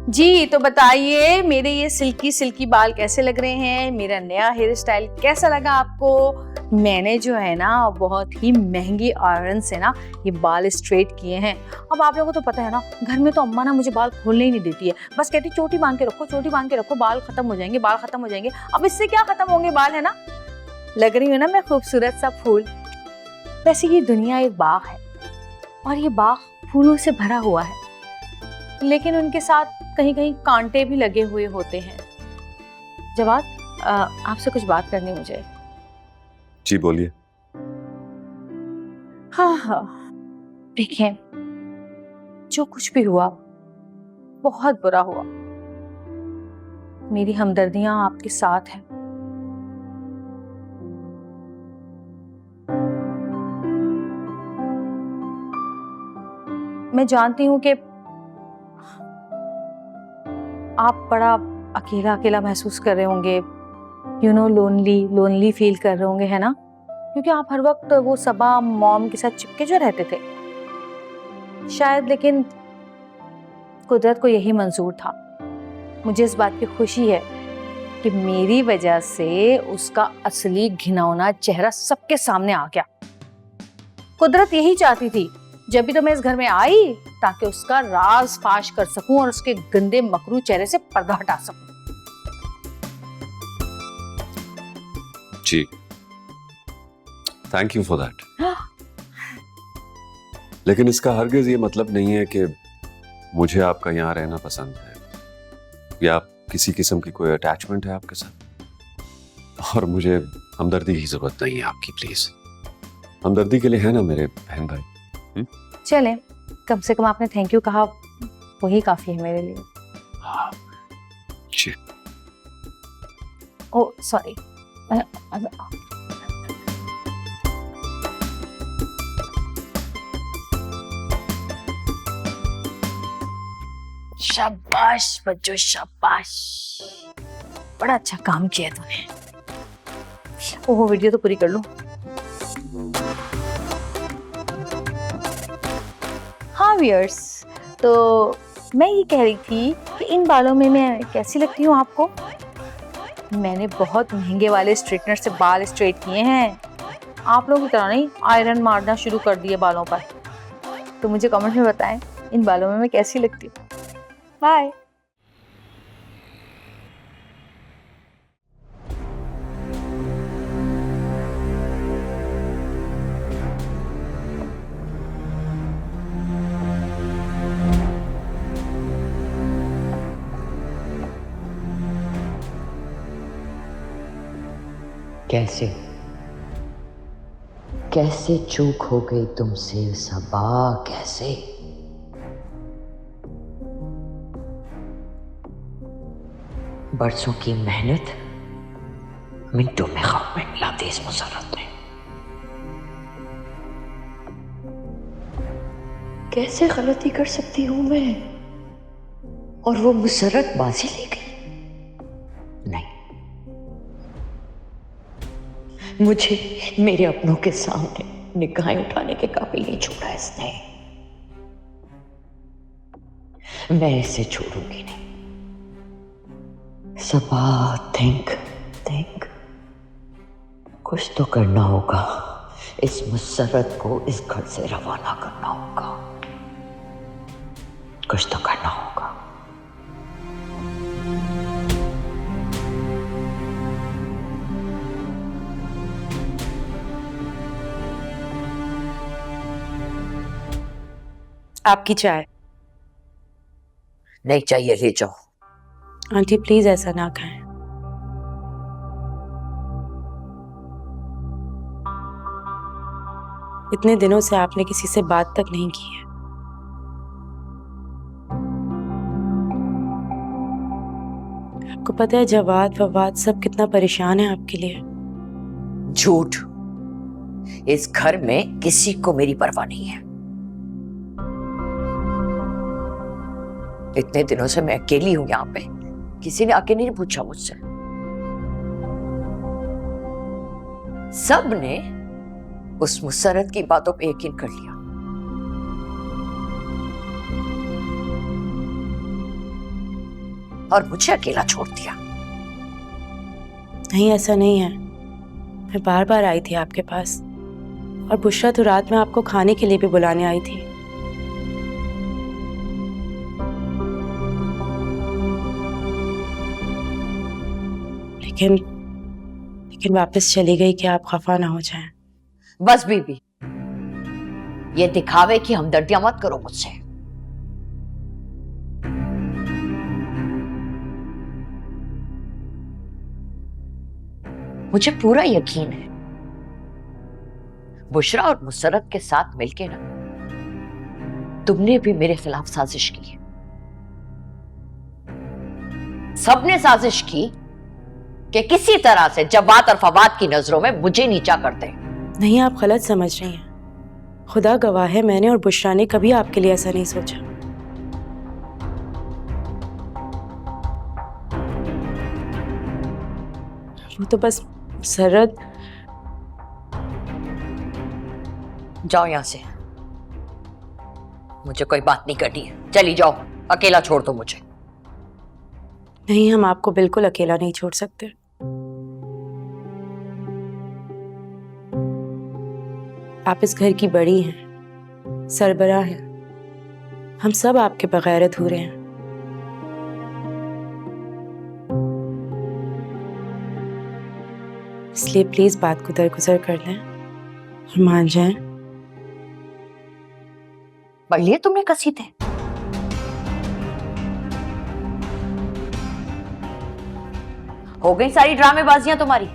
जी तो बताइए, मेरे ये सिल्की सिल्की बाल कैसे लग रहे हैं? मेरा नया हेयर स्टाइल कैसा लगा आपको? मैंने जो है ना बहुत ही महंगी आयरन से ना ये बाल स्ट्रेट किए हैं। अब आप लोगों को तो पता है ना, घर में तो अम्मा ना मुझे बाल खोलने ही नहीं देती है, बस कहती चोटी बांध के रखो, चोटी बांध के रखो, बाल खत्म हो जाएंगे, बाल खत्म हो जाएंगे। अब इससे क्या खत्म होंगे बाल, है ना? लग रही हूँ ना मैं खूबसूरत सा फूल। वैसे ये दुनिया एक बाग है और ये बाग फूलों से भरा हुआ है, लेकिन उनके साथ कहीं कहीं कांटे भी लगे हुए होते हैं। जवाद, आपसे कुछ बात करनी मुझे। जी बोलिए। हाँ, देखें, जो कुछ भी हुआ बहुत बुरा हुआ। मेरी हमदर्दियां आपके साथ हैं। मैं जानती हूं कि आप बड़ा अकेला अकेला महसूस कर रहे होंगे, लोनली फील कर रहे होंगे, है ना? क्योंकि आप हर वक्त वो सबा मॉम के साथ चिपके जो रहते थे शायद, लेकिन कुदरत को यही मंजूर था। मुझे इस बात की खुशी है कि मेरी वजह से उसका असली घिनौना चेहरा सबके सामने आ गया। कुदरत यही चाहती थी जब भी तो मैं इस घर में आई, ताकि उसका राज फाश कर सकूं और उसके गंदे मकरू चेहरे से पर्दा हटा सकूं। जी, थैंक यू फॉर दैट। लेकिन इसका हरगिज ये मतलब नहीं है कि मुझे आपका यहाँ रहना पसंद है या किसी किस्म की कोई अटैचमेंट है आपके साथ। और मुझे हमदर्दी की जरूरत नहीं है आपकी, प्लीज। हमदर्दी के लिए है ना मेरे बहन भाई। चले, कम से कम आपने थैंक यू कहा, वही काफी है मेरे लिए। हाँ जी। ओ सॉरी। शाबाश बच्चों, शाबाश, बड़ा अच्छा काम किया तूने। ओह, वीडियो तो पूरी कर लो। हाँ व्यूअर्स, तो मैं ये कह रही थी कि इन बालों में मैं कैसी लगती हूँ आपको? मैंने बहुत महंगे वाले स्ट्रेटनर से बाल स्ट्रेट किए हैं, आप लोगों की तरह नहीं आयरन मारना शुरू कर दिए बालों पर। तो मुझे कमेंट में बताएं इन बालों में मैं कैसी लगती हूँ। बाय। कैसे कैसे चूक हो गई तुमसे सबा, कैसे? बरसों की मेहनत मिनटों में खाक में मिला दी इस मुसरत ने। कैसे गलती कर सकती हूं मैं और वो मुसरत बाजी ले गई? नहीं, मुझे मेरे अपनों के सामने निगाहें उठाने के काबिल नहीं छोड़ा इसने। मैं इसे छोड़ूंगी नहीं। सबा, थिंक कुछ तो करना होगा। इस मुसरत को इस घर से रवाना करना होगा। कुछ तो करना होगा। आपकी चाय। नहीं चाहिए, ले जाओ। आंटी प्लीज ऐसा ना खाएं। इतने दिनों से आपने किसी से बात तक नहीं की है। आपको पता है जवाद फवाद सब कितना परेशान है आपके लिए। झूठ। इस घर में किसी को मेरी परवाह नहीं है। इतने दिनों से मैं अकेली हूं यहाँ पे, किसी ने आके नहीं पूछा मुझसे। सब ने उस मुसरत की बातों पे यकीन कर लिया। और मुझे अकेला छोड़ दिया। नहीं, ऐसा नहीं है। मैं बार बार आई थी आपके पास, और बुशरा तो रात में आपको खाने के लिए भी बुलाने आई थी। लेकिन वापस चली गई कि आप खफा ना हो जाएं। बस बीबी, ये दिखावे की हमदर्दियां मत करो मुझसे। मुझे पूरा यकीन है बुशरा और मुसरत के साथ मिलके ना तुमने भी मेरे खिलाफ साजिश की है। सबने साजिश की कि किसी तरह से जवाद और फवाद की नजरों में मुझे नीचा कर दे। नहीं, आप गलत समझ रही हैं। खुदा गवाह है, मैंने और बुशरा ने कभी आपके लिए ऐसा नहीं सोचा। वो तो बस मुसर्रत। जाओ यहां से, मुझे कोई बात नहीं करनी है। चली जाओ, अकेला छोड़ दो मुझे। नहीं, हम आपको बिल्कुल अकेला नहीं छोड़ सकते। आप इस घर की बड़ी हैं, सरबराह हैं। हम सब आपके बगैर अधूरे हैं। इसलिए प्लीज बात को दरगुजर कर लें और मान जाएं। पढ़ लिए तुमने कसीदे? हो गई सारी ड्रामेबाजियां तुम्हारी?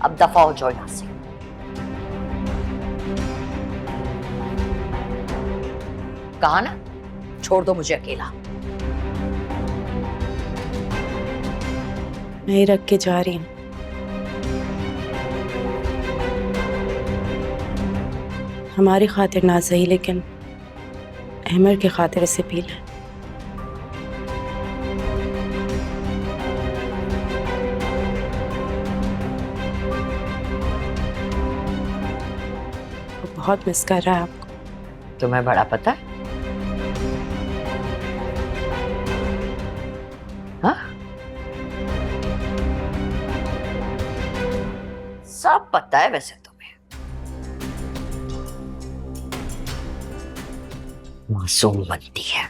अब दफा हो जाओ यहां से। कहा ना, छोड़ दो मुझे अकेला। मैं ही रख के जा रही हूँ। हमारी खातिर ना सही, लेकिन अहमर की खातिर इसे पी लें। वो बहुत मिस कर रहा है आपको। तुम्हें बड़ा पता है? हाँ? सब पता है वैसे तुम्हें। मासूम बनती है।